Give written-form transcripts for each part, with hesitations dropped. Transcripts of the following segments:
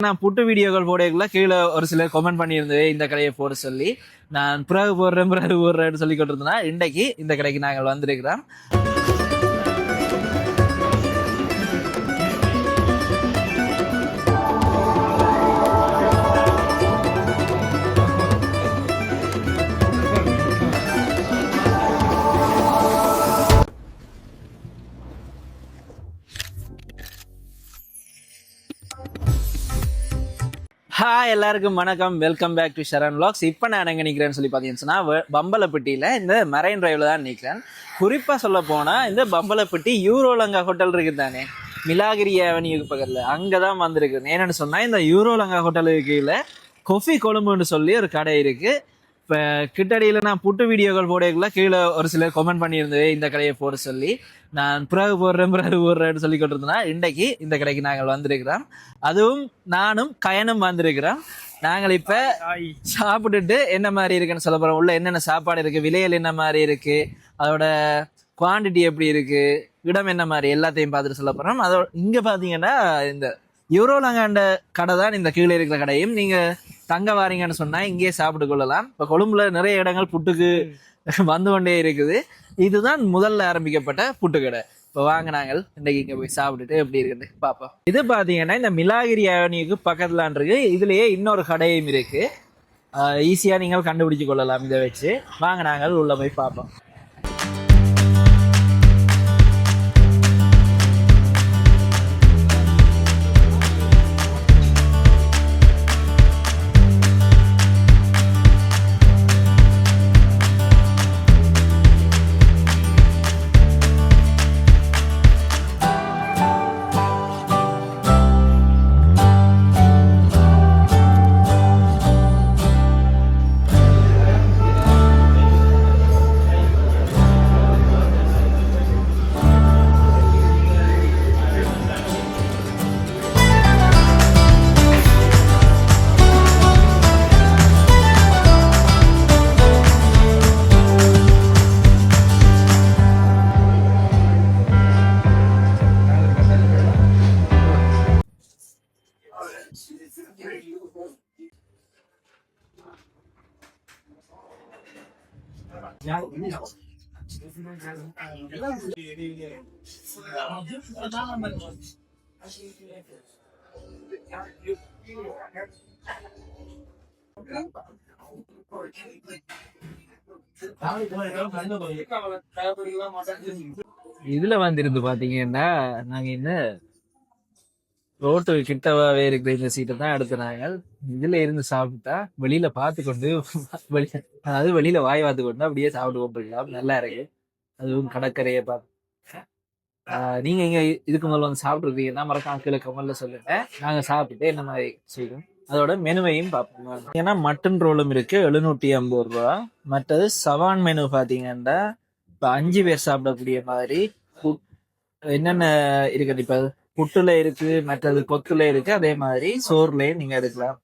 நான் புட்டு வீடியோக்கள் போடக்குள்ள கீழே ஒரு சிலர் கமெண்ட் பண்ணியிருந்தது இந்த கடையை போட சொல்லி. நான் பிறகு போடுறேன்னு சொல்லி கொண்டிருந்தேன். இன்றைக்கு இந்த கடைக்கு நாங்கள் வந்திருக்கிறோம். ஹாய் எல்லாருக்கும் வணக்கம், welcome back to Sharan vlogs. இப்போ நான் எங்கே நிற்கிறேன்னு சொல்லி பார்த்தீங்கன்னா பம்பலப்பட்டியில் இந்த மரைன் டிரைவில் தான் நிற்கிறேன். குறிப்பாக சொல்ல போனால் இந்த பம்பலப்பட்டி யூரோலங்கா ஹோட்டல் இருக்குது தானே, மிலாகிரி அவென்யூக்கு பக்கத்தில், அங்கே தான் வந்திருக்குது. என்னென்னு சொன்னால் இந்த யூரோலங்கா ஹோட்டலுக்கு கீழே கொஃபி கொழும்புன்னு சொல்லி ஒரு கடை இருக்குது. இப்போ கிட்டடியில் நான் புட்டு வீடியோக்கள் போடக்குள்ள கீழே ஒரு சிலர் கமெண்ட் பண்ணியிருந்தது இந்த கடையை போட சொல்லி. நான் பிறகு போடுறேன்னு சொல்லி கொண்டிருந்தேன். இன்றைக்கு இந்த கடைக்கு நாங்கள் வந்திருக்கிறோம். அதுவும் நானும் கயனும் வந்திருக்கிறோம். நாங்கள் இப்போ சாப்பிட்டுட்டு என்ன மாதிரி இருக்குன்னு சொல்ல போகிறோம். உள்ள என்னென்ன சாப்பாடு இருக்குது, விலைகள் என்ன மாதிரி இருக்குது, அதோட குவான்டிட்டி எப்படி இருக்குது, இடம் என்ன மாதிரி, எல்லாத்தையும் பார்த்துட்டு சொல்ல போகிறோம். அதோட இங்கே பார்த்தீங்கன்னா இந்த யூரோலங்காண்ட கடை தான் இந்த கீழே இருக்கிற கடையும். நீங்கள் தங்க வாரீங்கன்னு சொன்னால் இங்கேயே சாப்பிட்டு கொள்ளலாம். இப்போ கொழும்புல நிறைய இடங்கள் புட்டுக்கு வந்து கொண்டே இருக்குது. இதுதான் முதல்ல ஆரம்பிக்கப்பட்ட புட்டு கடை. இப்போ வாங்க நாங்கள் இன்றைக்கு இங்கே போய் சாப்பிட்டுட்டு எப்படி இருக்குன்னு பார்ப்போம். இது பார்த்தீங்கன்னா இந்த மிலாகிரி அவென்யூக்கு பக்கத்துலான் இருக்கு. இதுலேயே இன்னொரு கடையும் இருக்கு. ஈஸியாக நீங்கள் கண்டுபிடிச்சு கொள்ளலாம் இதை வச்சு. வாங்க நாங்கள் உள்ள போய் பார்ப்போம். இதுல வந்திருந்து பாத்தீங்கன்னா நாங்க என்ன ரோட்டு கிட்டவாவே இருக்கிற இந்த சீட்டை தான் எடுத்துனாங்க. இதுல இருந்து சாப்பிட்டா வெளியில பார்த்து கொண்டு அதாவது வெளியில வாய் பார்த்து கொண்டு அப்படியே சாப்பிட்டு கொண்டிருக்கலாம். நல்லா இருக்கு. அதுவும் கடற்கரையை பார்த்து. நீங்க இங்க இதுக்கு முதல்ல வந்து சாப்பிட்டுருக்கீங்கன்னா மறக்காம கீழே கமல்ல சொல்லுங்க. நாங்க சாப்பிட்டுட்டு என்ன மாதிரி செய்யும் அதோட மெனுவையும் பார்ப்போம். ஏன்னா மட்டன் ரோலும் இருக்கு 750 ரூபா. மற்றது சவான் மெனு பாத்தீங்கன்னா இப்ப 5 பேர் சாப்பிடக்கூடிய மாதிரி என்னென்ன இருக்குது. இப்ப புட்டுல இருக்கு, மற்றது கொத்துல இருக்கு, அதே மாதிரி சோறுலயும் நீங்க எடுக்கலாம்.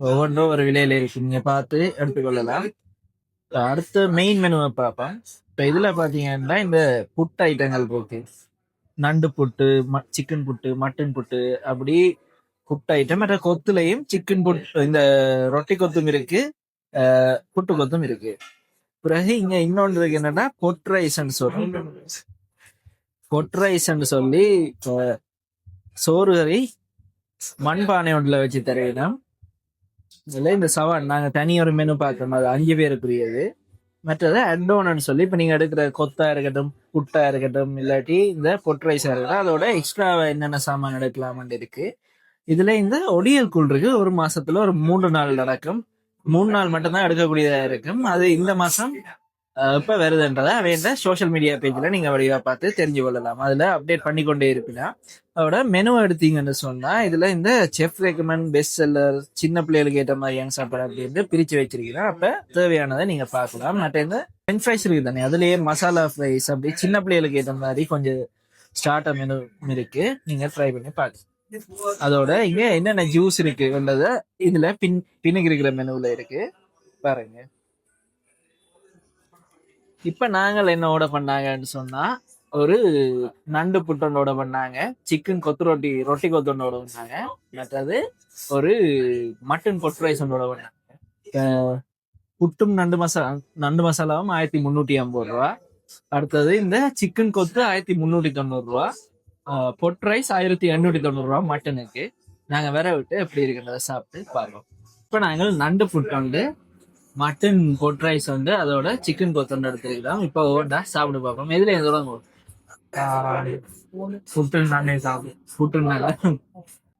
ஒவ்வொன்றும் ஒரு விலையில இருக்கு, நீங்க பார்த்து எடுத்துக்கொள்ளலாம். அடுத்த மெயின் மெனுவை பார்ப்போம். இப்ப இதுல பாத்தீங்கன்னா இந்த புட்டு ஐட்டங்கள் இருக்கு. நண்டு புட்டு, சிக்கன் புட்டு, மட்டன் புட்டு, அப்படி புட்டு ஐட்டம். மற்ற கொத்துலையும் சிக்கன் புட்டு, இந்த ரொட்டி கொத்தும் இருக்கு, புட்டு கொத்தும் இருக்கு. பிறகு இங்க இன்னொன்று இருக்கு, என்னன்னா பொட் ரைஸ்ன்னு சொல்றோம். பொட் ரைஸ்ன்னு சொல்லி சோறு கறி மண்பானை ஒன்றுல வச்சு தருவினோம். இதுல இந்த சவான் நாங்க தனி ஒரு மெனு பார்த்தோம், அது 5 பேருக்குரியது. மற்றது அட்டோன்னு சொல்லி இப்ப நீங்க எடுக்கிற கொத்தா இருக்கட்டும், புட்டா இருக்கட்டும், இல்லாட்டி இந்த பொட் ரைஸா இருக்கட்டும், அதோட எக்ஸ்ட்ரா என்னென்ன சாமான் எடுக்கலாம்னு இருக்கு. இதுல இந்த ஒடியல் கூழ் இருக்கு. ஒரு மாசத்துல ஒரு 3 நாள் நடக்கும். 3 நாள் மட்டும்தான் எடுக்கக்கூடியதா இருக்கும். அது இந்த மாசம் இப்ப வருதுன்றதை வேண்ட சோசியல் மீடியா பேஜ்ல நீங்க வழியா பார்த்து தெரிஞ்சு கொள்ளலாம். அதுல அப்டேட் பண்ணி கொண்டே இருப்பீங்க. அதோட மெனு எடுத்தீங்கன்னு சொன்னா இதுல இந்த செஃப் ரெக்கமெண்ட், பெஸ்ட் செல்லர், சின்ன பிள்ளைகளுக்கு ஏற்ற மாதிரி யங் சாப்பாடு அப்படின்னு பிரிச்சு வச்சிருக்கிறேன். அப்ப தேவையானதை நீங்க பார்க்கலாம். மற்ற இந்த ஃப்ரெஞ்ச் ஃப்ரைஸ் இருக்கு தானே, அதுலயே மசாலா ஃப்ரைஸ், அப்படி சின்ன பிள்ளைகளுக்கு ஏற்ற மாதிரி கொஞ்சம் ஸ்டார்டர் மெனு இருக்கு, நீங்க ட்ரை பண்ணி பாருங்க. அதோட இங்க என்னென்ன ஜூஸ் இருக்குன்றத இதுல பின்னுக்கு இருக்கிற மெனுல இருக்கு பாருங்க. இப்ப நாங்கள் என்ன ஆர்டர் பண்ணாங்கன்னு சொன்னா ஒரு நண்டு புட்டனோட பண்ணாங்க, சிக்கன் கொத்து ரொட்டி ரொட்டி கொத்தனோட பண்ணாங்க, மற்றது ஒரு மட்டன் பொட் ரைஸ் ஒன்னோட பண்ணாங்க. புட்டும் நண்டு மசாலாவும் 1350 ரூபா. அடுத்தது இந்த சிக்கன் கொத்து 1390 ரூபா. பொட் ரைஸ் 1890 ரூபா மட்டனுக்கு. நாங்க வேற விட்டு எப்படி இருக்கிறத சாப்பிட்டு பார்ப்போம். இப்ப நாங்கள் நண்டு புட்டு வந்து மட்டன் பொட் ரைஸ் வந்து அதோட சிக்கன் கொத்து எடுத்துக்கலாம். இப்ப ஓண்டா சாப்பிட்டு பார்ப்போம். எதுல தொடங்கும்? புட்டு நானே சாப்பிடும்.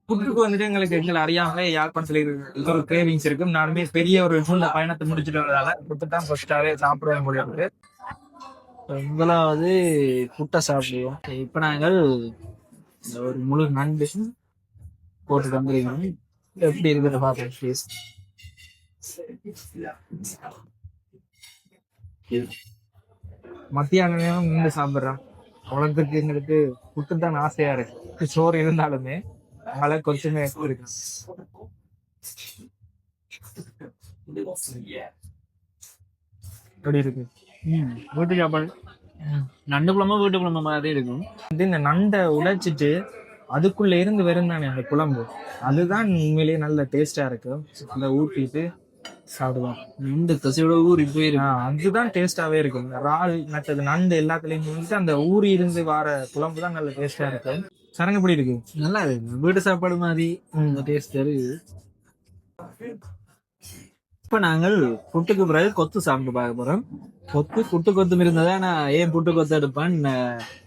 புட்டுக்கு வந்துட்டு எங்களை அறியாமலே யாழ்ப்பாணத்துல ஒரு கிரேவிங்ஸ் இருக்கும். நானுமே பெரிய ஒரு சூழ்நிலை பயணத்தை முடிச்சுட்டு வரதால புட்டு தான் ஃபர்ஸ்டாவே சாப்பிடுவேன் போல இருக்கு. முதலாவது புட்டை சாப்பிடுவோம். இப்ப நாங்கள் ஒரு முழு நண்டு போட்டு தந்துருக்கோம். எப்படி இருக்குன்னு பார்ப்போம் ப்ளீஸ். மத்தியான நேரம் நின்று சாப்பிட்றோம். உலகத்துக்கு எங்களுக்கு புட்டு தான் ஆசையா இருக்கு. சோறு இருந்தாலுமே அதனால கொஞ்சமே இருக்கு. எப்படி இருக்கு வீட்டு சாப்பாடு? நண்டு குழம்பு வீட்டு குழம்பு மாதிரி இருக்கும். இந்த நண்டை உடைச்சிட்டு அதுக்குள்ள இருந்து வெறும் தானே அந்த குழம்பு, அதுதான் உண்மையிலேயே நல்ல டேஸ்டா இருக்கு. அந்த ஊட்டிட்டு சாப்பிடுவோம். நண்டு தசையோட ஊறி போயிருக்கு. அதுதான் டேஸ்டாவே இருக்கும். இறால் மற்றது நண்டு எல்லாத்துலயும் வந்துட்டு அந்த ஊறி இருந்து வர குழம்பு தான் நல்ல டேஸ்டா இருக்கு. சரங்க எப்படி இருக்கு? நல்லா இருக்கு, வீட்டு சாப்பாடு மாதிரி டேஸ்ட் இருக்கு. இப்ப நாங்கள் புட்டுக்கு பிறகு கொத்து சாப்பிட்டு பார்க்க போறோம். புட்டு கொத்தும் இருந்ததா நான் ஏன் புட்டு கொத்து எடுப்பேன்,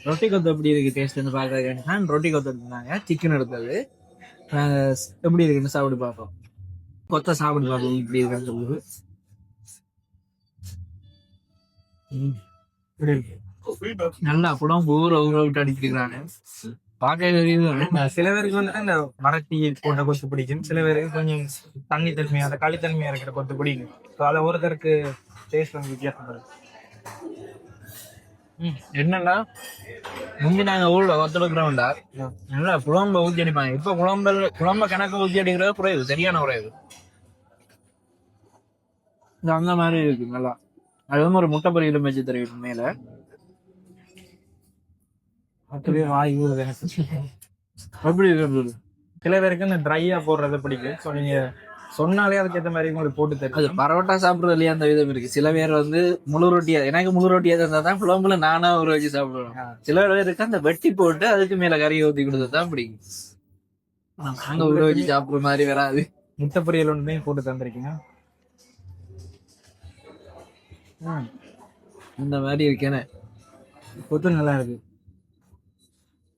ரொட்டி கொத்து எப்படி இருக்கு டேஸ்ட்னு பாக்குறேன். ரொட்டி கொத்து எடுத்தாங்க, சிக்கன் எடுத்தது. எப்படி இருக்குன்னு சாப்பிட்டு பார்ப்போம். கொத்த சாப்பிட்டு பார்ப்போம் இப்படி இருக்கான்னு சொல்லுது. நல்லா புடம் ஊற விட்டு அடிக்கிறாங்க. பார்க்க சில பேருக்கு வந்துட்டு இந்த மரட்டி போட்ட கொத்து பிடிக்கும், சில பேருக்கு கொஞ்சம் தண்ணி தன்மையா அந்த களித்தன்மையா இருக்கிற கொத்து பிடிக்கும். அதை ஒருத்தருக்கு டேஸ்ட் வந்து வித்தியாசப்படுது. என்னன்னா முந்தி நாங்க ஊர்ல ஒத்துழைக்கிறோம்டா நல்லா குழம்ப ஊற்றி அடிப்பாங்க. இப்ப குழம்ப கணக்கு ஊற்றி அடிக்கிறது குறையுது, சரியான குறையுது. அந்த மாதிரி இருக்கு நல்லா. அது வந்து ஒரு முட்டை பொரியலும் வச்சு தெரியும் மேல. அப்படியே வாய் அப்படி இருக்கு. சில பேருக்கு இந்த ட்ரையா போடுறது பிடிக்கும். ஸோ நீங்க சொன்னாலே அதுக்கேற்ற மாதிரி உங்களுக்கு போட்டு தரும். அது பரோட்டா சாப்பிடுறது இல்லையா அந்த விதம் இருக்கு. சில பேர் வந்து முழு ரொட்டியா, எனக்கு முழு ரொட்டியா இருந்தா தான் குழம்புல நானா ஊற வச்சு சாப்பிடுவேன். சில பேருக்கு அந்த வெட்டி போட்டு அதுக்கு மேல கறி ஊத்தி கொடுத்தது தான் பிடிக்கும். நாங்க ஊற வச்சு சாப்பிடுற மாதிரி வராது. முட்டை பொரியல் ஒன்றுமே போட்டு தந்திருக்கீங்க. இந்த மாதிரி இருக்கேன்னு கொத்து நல்லா இருக்கு.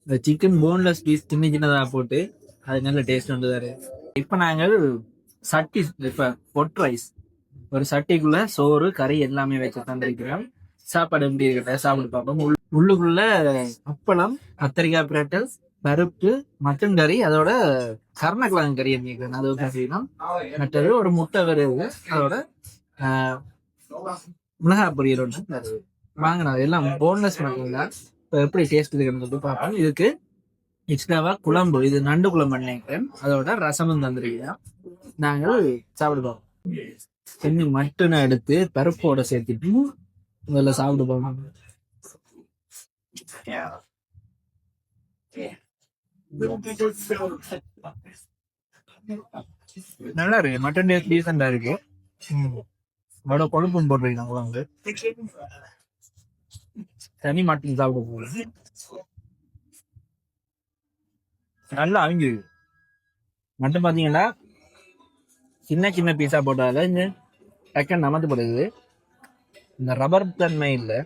இந்த சிக்கன் போன்லெஸ் பீஸ் சின்ன சின்னதா போட்டு அது நல்ல டேஸ்ட் வந்துதாரு. இப்ப நாங்கள் சட்டி, இப்ப பொட் ரைஸ் ஒரு சட்டிக்குள்ள சோறு கறி எல்லாமே வச்சு தந்திருக்கிறோம். சாப்பாடு எப்படி இருக்கட்ட சாப்பிட்டு பார்ப்போம். உள்ளுக்குள்ள அப்பளம், கத்திரிக்காய் பிரட்டல், பருப்பு, மட்டன் கறி, அதோட கருணக்கிழங்கு கறி பண்ணிக்கிறேன். அது செய்யணும். மற்றது ஒரு முட்டை வருது, அதோட மிளகாய் பொரியல் ஒன்று வாங்கினா. எல்லாம் போன்லெஸ் மட்டும்தான். இப்போ எப்படி டேஸ்ட் இருக்குன்னு சொல்லிட்டு பார்ப்போம். இதுக்கு எக்ஸ்ட்ராவா குழம்பு, இது நண்டு குழம்பு பண்ணிக்கிறேன், அதோட ரசமும் தந்துருக்கீங்க. நாங்கள் சாப்பிடுவோம். செஞ்சு மட்டனை எடுத்து பருப்போட சேர்த்துட்டு முதல்ல சாப்பிட்டு போவோம். நல்லா இருக்கு, மட்டன் டேஸ்ட் டீசெண்டா இருக்கு. அதோட கொழுப்பும் போட்டுருக்கீங்க குழம்பு. தனி மட்டன் சாப்பிட போகுது, நல்லா அவிஞ்சிருக்கு. மட்டன் பாத்தீங்கன்னா சின்ன சின்ன பீஸா போட்டால இந்த டக்கன் நமத்துப்படுது. இந்த ரப்பர் தன்மை இல்லை.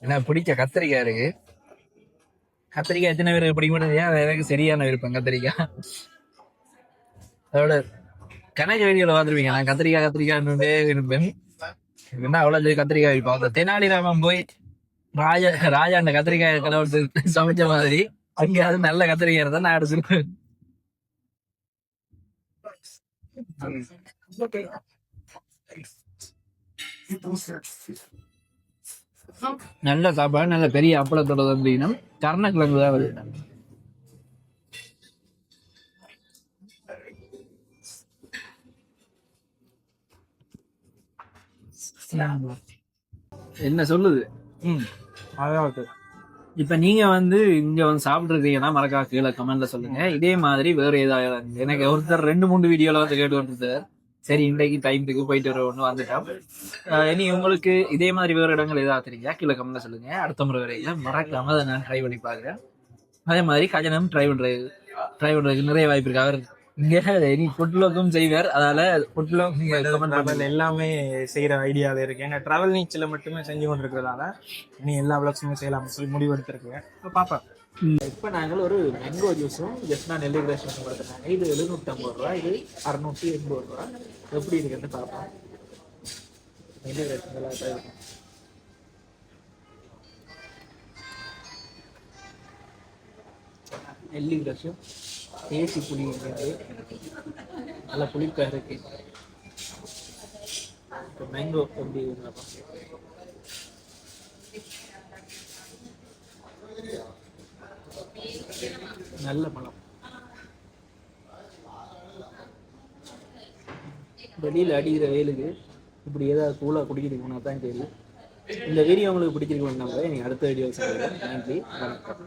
எனக்கு பிடிச்ச கத்திரிக்காய் இருக்கு. கத்திரிக்காய் எத்தனை பேருக்கு பிடிக்க மாட்டேங்குது, எனக்கு சரியான விருப்பம் கத்திரிக்காய். அதோட கணக்கு வீடியோல பார்த்துருப்பீங்க, நான் கத்திரிக்காய் இருப்பேன். என்ன அவ்வளவு கத்திரிக்காய் வைப்போம். அந்த தெனாலிராமன் போய் ராஜா அந்த கத்திரிக்காய் கடவுள் சமைச்ச மாதிரி அங்கே அது நல்ல கத்திரிக்காய் தான் நான் எடுத்துருப்பேன். நல்ல சாப்பாடு, நல்ல பெரிய அப்பளத்தோட அப்படின்னா கருணக்கிழங்கு தான் வருது. என்ன சொல்லுது? அதாவது இப்ப நீங்க வந்து இங்க வந்து சாப்பிட்டுருக்கீங்கன்னா மறக்காம கீழே கமெண்ட்ல சொல்லுங்க. இதே மாதிரி வேற ஏதாவது எனக்கு ஒருத்தர் 2 3 வீடியோல வந்து கேட்டு வந்துருந்தார். சரி இன்றைக்கு டைமுக்கு போயிட்டு வர வந்துட்டோம். இனி உங்களுக்கு இதே மாதிரி வேற இடங்கள் ஏதாவது தெரிஞ்சா கீழே கமெண்ட்ல சொல்லுங்க. அடுத்த முறை வரைக்கும் மறக்காம அதை நான் ட்ரை பண்ணி பாக்குறேன். அதே மாதிரி கஜனம் ட்ரை பண்றதுக்கு நிறைய வாய்ப்பு இருக்கு. அவர் இங்க இனி ஃபுட்லோக்கும் செய்வார். அதனால ஃபுட்லோக் நீங்க கமெண்ட் டிராவல் பண்ணுங்க. எல்லாமே செய்யற ஐடியாவில் இருக்கு. ஏன்னா டிராவல் நீச்சில மட்டுமே செஞ்சு கொண்டு இருக்கிறதால நீ எல்லா விளக்கமே செய்யலாம்னு சொல்லி முடிவு எடுத்திருக்கேன். இப்போ பாப்பேன். இப்ப நாங்கள் ஒரு மேங்கோ ஜூஸும் ஜஸ்ட் நான் நெல்லி கிராஷும் கொடுத்துருக்காங்க. இது 750 ரூபா, இது 680 ரூபா. எப்படி இருக்குன்னு பார்ப்போம். நெல்லி கிராஷ் நல்லா தான் இருக்கும். நெல்லி கிராஷும் தேசி புளி இருக்குது, நல்ல புளிப்பாக இருக்கு. இப்போ மேங்கோ எப்படி இருக்குன்னு பார்ப்போம். நல்ல பழம். வெளியில் அடிக்கிற வெயிலுக்கு இப்படி ஏதாவது கூலாக குடிக்கிட்டு போனால் தான் தெரியும். இந்த வீடியோ உங்களுக்கு பிடிச்சிருக்கு. நீங்கள் அடுத்த வீடியோ சொல்லுங்கள். நன்றி, வணக்கம்.